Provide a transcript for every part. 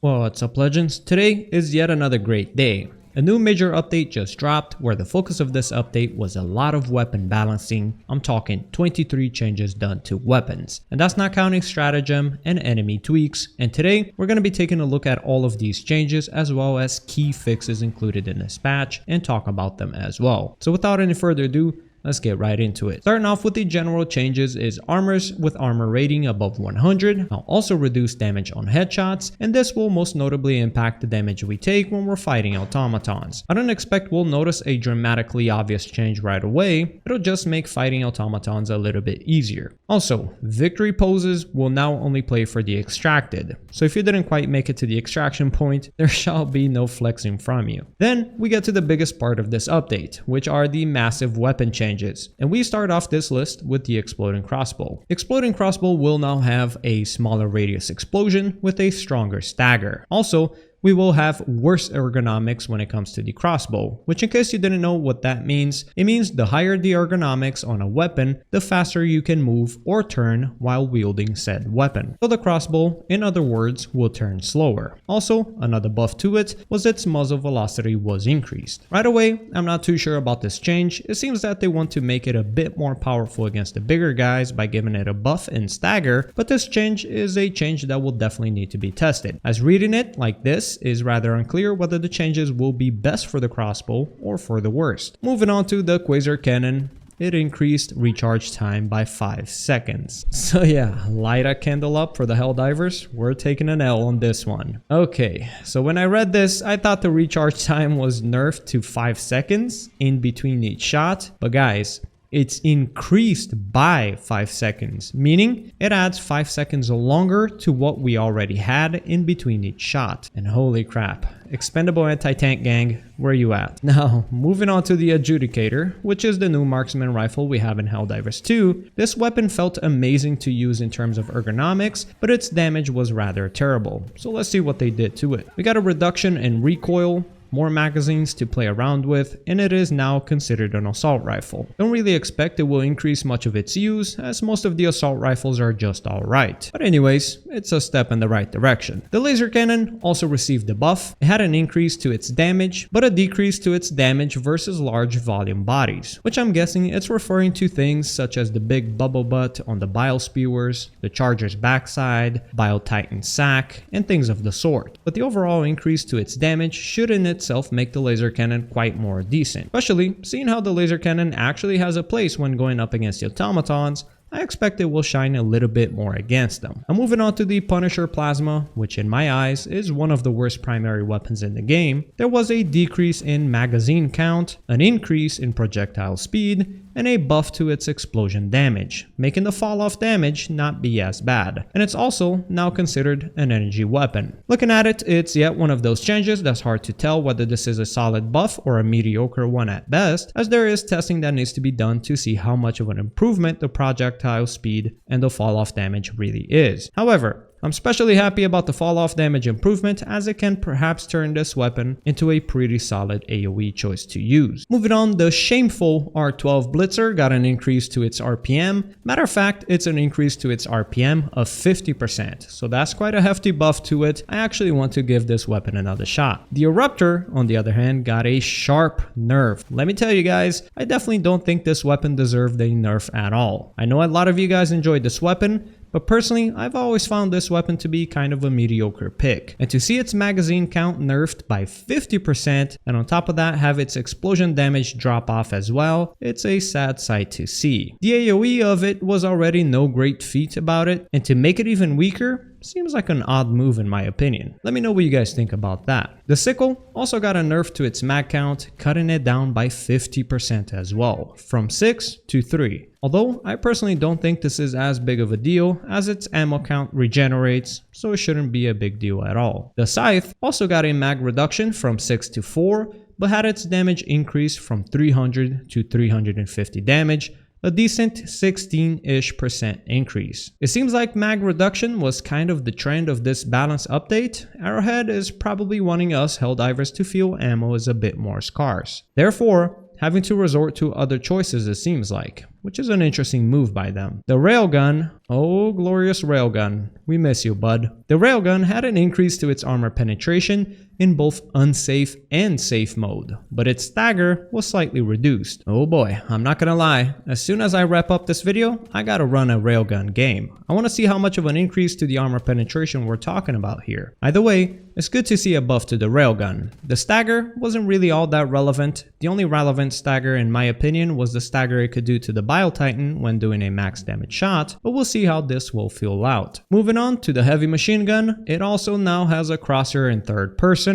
What's up, legends? Today is yet another great day. A new major update just dropped where the focus of this update was a lot of weapon balancing. I'm talking 23 changes done to weapons. And that's not counting stratagem and enemy tweaks. And today we're going to be taking a look at all of these changes as well as key fixes included in this patch and talk about them as well. So without any further ado, let's get right into it. Starting off with the general changes is armors with armor rating above 100. I'll also reduce damage on headshots, and this will most notably impact the damage we take when we're fighting automatons. I don't expect we'll notice a dramatically obvious change right away. It'll just make fighting automatons a little bit easier. Also, victory poses will now only play for the extracted. So if you didn't quite make it to the extraction point, there shall be no flexing from you. Then we get to the biggest part of this update, which are the massive weapon changes. And we start off this list with the Exploding Crossbow. Exploding Crossbow will now have a smaller radius explosion with a stronger stagger. Also, we will have worse ergonomics when it comes to the crossbow, which in case you didn't know what that means, it means the higher the ergonomics on a weapon, the faster you can move or turn while wielding said weapon. So the crossbow, in other words, will turn slower. Also, another buff to it was its muzzle velocity was increased. Right away, I'm not too sure about this change. It seems that they want to make it a bit more powerful against the bigger guys by giving it a buff and stagger, but this change is a change that will definitely need to be tested. As reading it like this is rather unclear whether the changes will be best for the crossbow or for the worst. Moving on to the Quasar cannon. It increased recharge time by 5 seconds. So yeah, light a candle up for the Helldivers. We're taking an L on this one. Okay, so when I read this, I thought the recharge time was nerfed to 5 seconds in between each shot. But guys, it's increased by 5 seconds, meaning it adds 5 seconds longer to what we already had in between each shot. And holy crap, expendable anti-tank gang, where you at? Now, moving on to the Adjudicator, which is the new marksman rifle we have in Helldivers 2. This weapon felt amazing to use in terms of ergonomics, but its damage was rather terrible. So let's see what they did to it. We got a reduction in recoil, more magazines to play around with, and it is now considered an assault rifle. Don't really expect it will increase much of its use, as most of the assault rifles are just alright. But anyways, it's a step in the right direction. The laser cannon also received a buff. It had an increase to its damage, but a decrease to its damage versus large volume bodies, which I'm guessing it's referring to things such as the big bubble butt on the Bile Spewers, the Charger's backside, Bile Titan's sack, and things of the sort. But the overall increase to its damage should in itself make the laser cannon quite more decent, especially seeing how the laser cannon actually has a place when going up against the automatons. I expect it will shine a little bit more against them. I'm moving on to the Punisher Plasma, which in my eyes is one of the worst primary weapons in the game. There was a decrease in magazine count, an increase in projectile speed, and a buff to its explosion damage, making the fall off damage not be as bad. And it's also now considered an energy weapon. Looking at it, it's yet one of those changes that's hard to tell whether this is a solid buff or a mediocre one at best, as there is testing that needs to be done to see how much of an improvement the projectile speed and the fall off damage really is. However, I'm especially happy about the fall off damage improvement, as it can perhaps turn this weapon into a pretty solid AoE choice to use. Moving on, the shameful R12 Blitzer got an increase to its RPM. Matter of fact, it's an increase to its RPM of 50%, so that's quite a hefty buff to it. I actually want to give this weapon another shot. The Eruptor, on the other hand, got a sharp nerf. Let me tell you guys, I definitely don't think this weapon deserved a nerf at all. I know a lot of you guys enjoyed this weapon, but personally, I've always found this weapon to be kind of a mediocre pick. And to see its magazine count nerfed by 50%, and on top of that have its explosion damage drop off as well, it's a sad sight to see. The AoE of it was already no great feat about it, and to make it even weaker seems like an odd move in my opinion. Let me know what you guys think about that. The Sickle also got a nerf to its mag count, cutting it down by 50% as well, from 6 to 3. Although I personally don't think this is as big of a deal, as its ammo count regenerates, so it shouldn't be a big deal at all. The Scythe also got a mag reduction from 6 to 4, but had its damage increase from 300 to 350 damage, a decent 16-ish% increase. It seems like mag reduction was kind of the trend of this balance update. Arrowhead is probably wanting us Helldivers to feel ammo is a bit more scarce. Therefore, having to resort to other choices, it seems like, which is an interesting move by them. The Railgun Oh, glorious Railgun. We miss you, bud. The Railgun had an increase to its armor penetration in both unsafe and safe mode, but its stagger was slightly reduced. Oh boy, I'm not gonna lie, as soon as I wrap up this video, I gotta run a Railgun game. I wanna see how much of an increase to the armor penetration we're talking about here. Either way, it's good to see a buff to the Railgun. The stagger wasn't really all that relevant. The only relevant stagger in my opinion was the stagger it could do to the Bile Titan when doing a max damage shot, but we'll see how this will feel out. Moving on to the heavy machine gun, it also now has a crosshair in third person.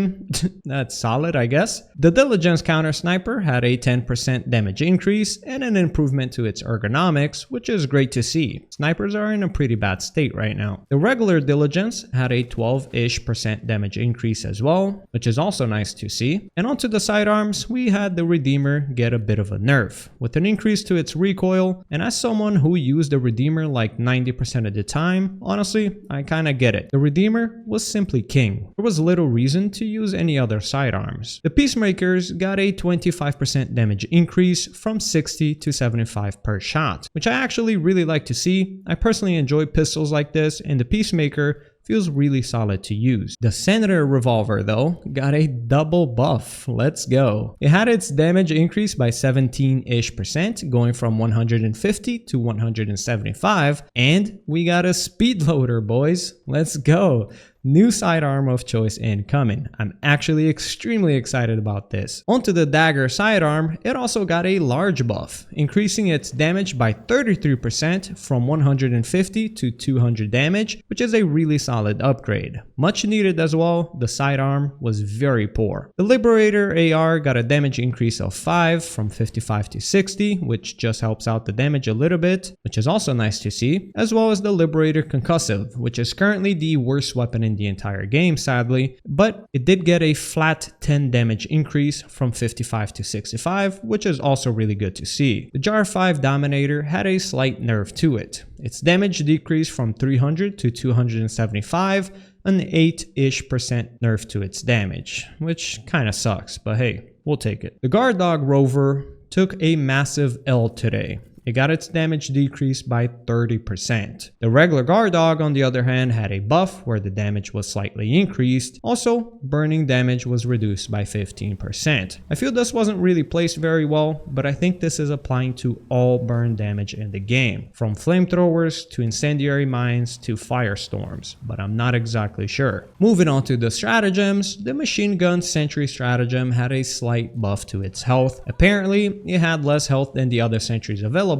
That's solid, I guess. The Diligence counter sniper had a 10% damage increase and an improvement to its ergonomics, which is great to see. Snipers are in a pretty bad state right now. The regular Diligence had a 12-ish% damage increase as well, which is also nice to see. And onto the sidearms, we had the Redeemer get a bit of a nerf, with an increase to its recoil, and as someone who used the Redeemer like 90% of the time, honestly, I kinda get it. The Redeemer was simply king. There was little reason to use any other sidearms. The Peacemakers got a 25% damage increase from 60 to 75 per shot, which I actually really like to see. I personally enjoy pistols like this, and the Peacemaker feels really solid to use. The Senator Revolver though got a double buff. Let's go. It had its damage increase by 17-ish%, going from 150 to 175, and we got a speed loader, boys. Let's go. New sidearm of choice incoming. I'm actually extremely excited about this. Onto the Dagger sidearm, it also got a large buff, increasing its damage by 33% from 150 to 200 damage, which is a really solid upgrade. Much needed as well. The sidearm was very poor. The Liberator AR got a damage increase of 5 from 55 to 60, which just helps out the damage a little bit, which is also nice to see, as well as the Liberator Concussive, which is currently the worst weapon in the entire game, sadly, but it did get a flat 10 damage increase from 55 to 65, which is also really good to see. The Jar 5 Dominator had a slight nerf to it. Its damage decreased from 300 to 275, an 8-ish% nerf to its damage, which kinda sucks, but hey, we'll take it. The Guard Dog Rover took a massive L today. It got its damage decreased by 30%. The regular Guard Dog, on the other hand, had a buff where the damage was slightly increased. Also, burning damage was reduced by 15%. I feel this wasn't really placed very well, but I think this is applying to all burn damage in the game, from flamethrowers to incendiary mines to firestorms, but I'm not exactly sure. Moving on to the stratagems, the machine gun Sentry stratagem had a slight buff to its health. Apparently, it had less health than the other sentries available,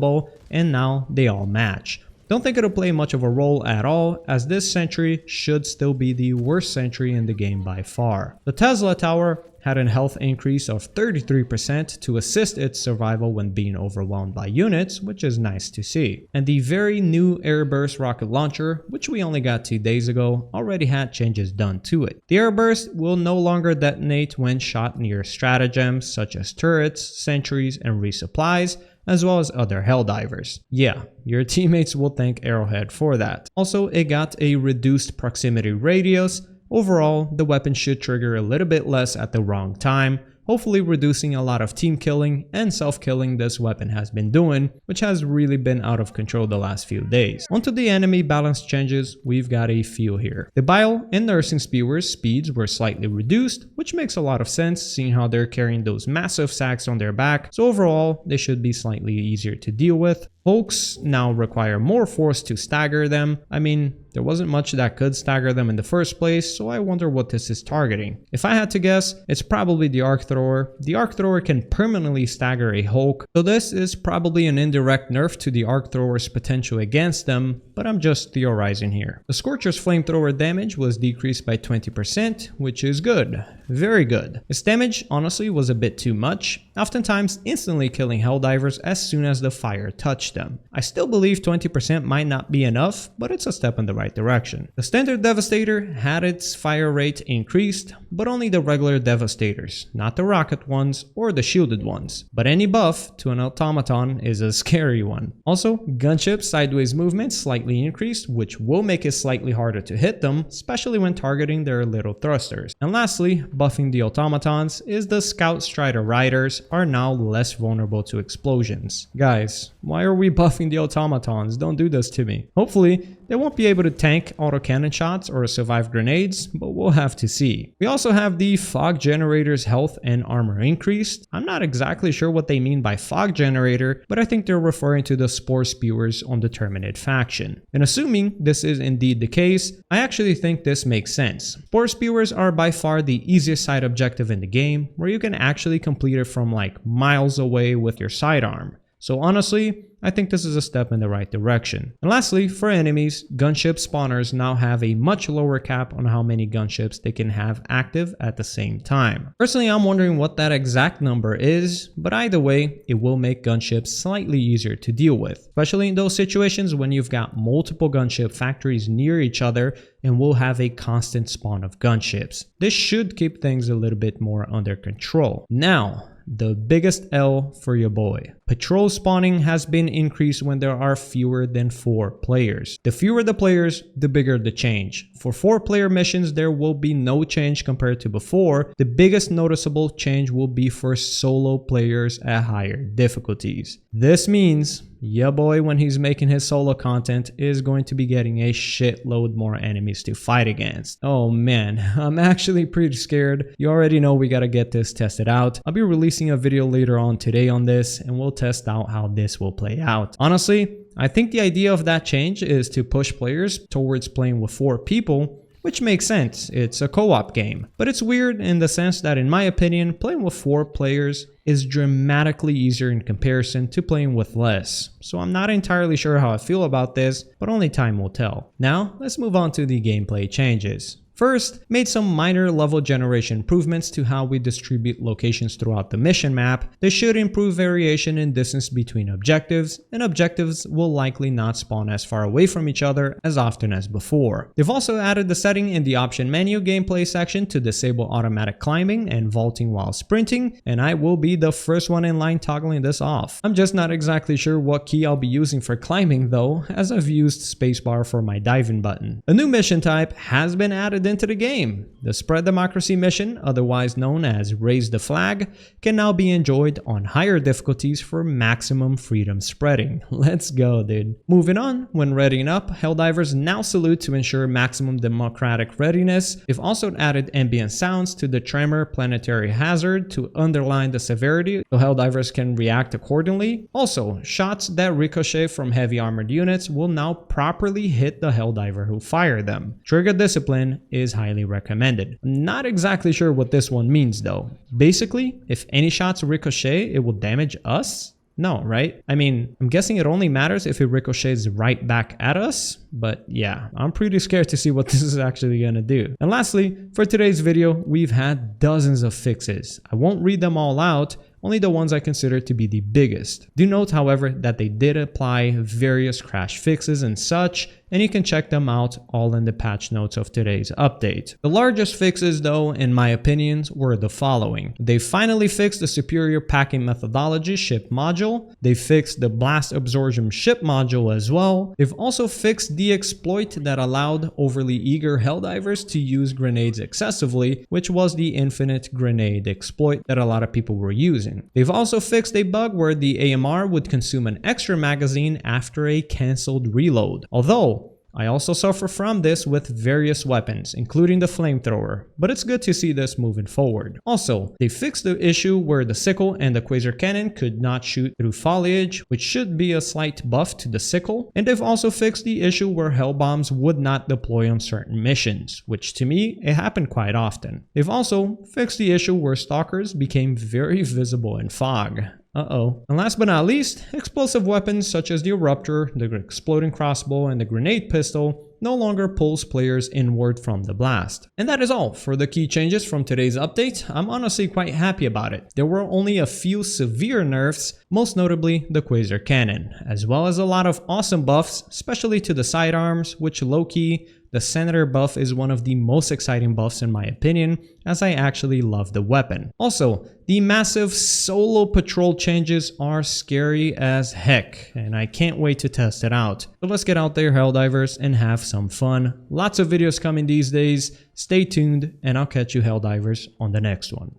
and now they all match. Don't think it'll play much of a role at all, as this sentry should still be the worst sentry in the game by far. The Tesla Tower had a health increase of 33% to assist its survival when being overwhelmed by units, which is nice to see. And the very new Airburst rocket launcher, which we only got 2 days ago, already had changes done to it. The Airburst will no longer detonate when shot near stratagems such as turrets, sentries, and resupplies, as well as other Helldivers. Yeah, your teammates will thank Arrowhead for that. Also, it got a reduced proximity radius. Overall, the weapon should trigger a little bit less at the wrong time, hopefully reducing a lot of team killing and self-killing this weapon has been doing, which has really been out of control the last few days. Onto the enemy balance changes, we've got a few here. The Bile and Nursing Spewer's speeds were slightly reduced, which makes a lot of sense seeing how they're carrying those massive sacks on their back, so overall they should be slightly easier to deal with. Hulks now require more force to stagger them. I mean, there wasn't much that could stagger them in the first place, so I wonder what this is targeting. If I had to guess, it's probably the Arc Thrower. The Arc Thrower can permanently stagger a Hulk, so this is probably an indirect nerf to the Arc Thrower's potential against them, but I'm just theorizing here. The Scorcher's Flamethrower damage was decreased by 20%, which is good. Very good. Its damage honestly was a bit too much, oftentimes instantly killing Helldivers as soon as the fire touched them. I still believe 20% might not be enough, but it's a step in the right direction. The standard Devastator had its fire rate increased, but only the regular Devastators, not the rocket ones or the shielded ones. But any buff to an automaton is a scary one. Also, Gunships sideways movement slightly increased, which will make it slightly harder to hit them, especially when targeting their little thrusters. And lastly, buffing the Automatons is the Scout Strider Riders are now less vulnerable to explosions. Guys, why are we buffing the Automatons? Don't do this to me. Hopefully, they won't be able to tank autocannon shots or survive grenades, but we'll have to see. We also have the Fog Generator's health and armor increased. I'm not exactly sure what they mean by Fog Generator, but I think they're referring to the Spore Spewers on the Terminate faction. And assuming this is indeed the case, I actually think this makes sense. Spore Spewers are by far the easiest side objective in the game, where you can actually complete it from like miles away with your sidearm. So honestly, I think this is a step in the right direction. And lastly, for enemies, gunship spawners now have a much lower cap on how many gunships they can have active at the same time. Personally, I'm wondering what that exact number is, but either way, it will make gunships slightly easier to deal with, especially in those situations when you've got multiple gunship factories near each other and will have a constant spawn of gunships. This should keep things a little bit more under control. Now, the biggest L for your boy. Patrol spawning has been increased when there are fewer than 4 players. The fewer the players, the bigger the change. For 4-player missions, there will be no change compared to before. The biggest noticeable change will be for solo players at higher difficulties. This means your boy, when he's making his solo content, is going to be getting a shitload more enemies to fight against. Oh man, I'm actually pretty scared. You already know we gotta get this tested out. I'll be releasing a video later on today on this, and we'll test out how this will play out. Honestly, I think the idea of that change is to push players towards playing with 4 people, which makes sense. It's a co-op game. But it's weird in the sense that, in my opinion, playing with 4 players is dramatically easier in comparison to playing with less. So I'm not entirely sure how I feel about this, but only time will tell. Now, let's move on to the gameplay changes. First, made some minor level generation improvements to how we distribute locations throughout the mission map. This should improve variation in distance between objectives, and objectives will likely not spawn as far away from each other as often as before. They've also added the setting in the option menu gameplay section to disable automatic climbing and vaulting while sprinting, and I will be the first one in line toggling this off. I'm just not exactly sure what key I'll be using for climbing though, as I've used spacebar for my diving button. A new mission type has been added into the game. The Spread Democracy mission, otherwise known as Raise the Flag, can now be enjoyed on higher difficulties for maximum freedom spreading. Let's go, dude. Moving on, when readying up, Helldivers now salute to ensure maximum democratic readiness. They've also added ambient sounds to the Tremor Planetary Hazard to underline the severity, so Helldivers can react accordingly. Also, shots that ricochet from heavy armored units will now properly hit the Helldiver who fired them. Trigger discipline is highly recommended. I'm not exactly sure what this one means though. Basically, if any shots ricochet, it will damage us? No, right? I mean, I'm guessing it only matters if it ricochets right back at us, but yeah, I'm pretty scared to see what this is actually gonna do. And lastly, for today's video, we've had dozens of fixes. I won't read them all out, only the ones I consider to be the biggest. Do note, however, that they did apply various crash fixes and such, and you can check them out all in the patch notes of today's update. The largest fixes though, in my opinions, were the following. They finally fixed the superior packing methodology ship module. They fixed the blast absorption ship module as well. They've also fixed the exploit that allowed overly eager Helldivers to use grenades excessively, which was the infinite grenade exploit that a lot of people were using. They've also fixed a bug where the AMR would consume an extra magazine after a cancelled reload. Although, I also suffer from this with various weapons, including the Flamethrower, but it's good to see this moving forward. Also, they fixed the issue where the Sickle and the Quasar cannon could not shoot through foliage, which should be a slight buff to the Sickle, and they've also fixed the issue where Hell Bombs would not deploy on certain missions, which to me, it happened quite often. They've also fixed the issue where Stalkers became very visible in fog. And last but not least, explosive weapons such as the Eruptor, the exploding crossbow, and the grenade pistol no longer pulls players inward from the blast. And that is all for the key changes from today's update. I'm honestly quite happy about it. There were only a few severe nerfs, most notably the Quasar cannon, as well as a lot of awesome buffs, especially to the sidearms, which low-key, the Senator buff is one of the most exciting buffs in my opinion, as I actually love the weapon. Also, the massive solo patrol changes are scary as heck, and I can't wait to test it out. So let's get out there, Helldivers, and have some fun. Lots of videos coming these days. Stay tuned, and I'll catch you Helldivers on the next one.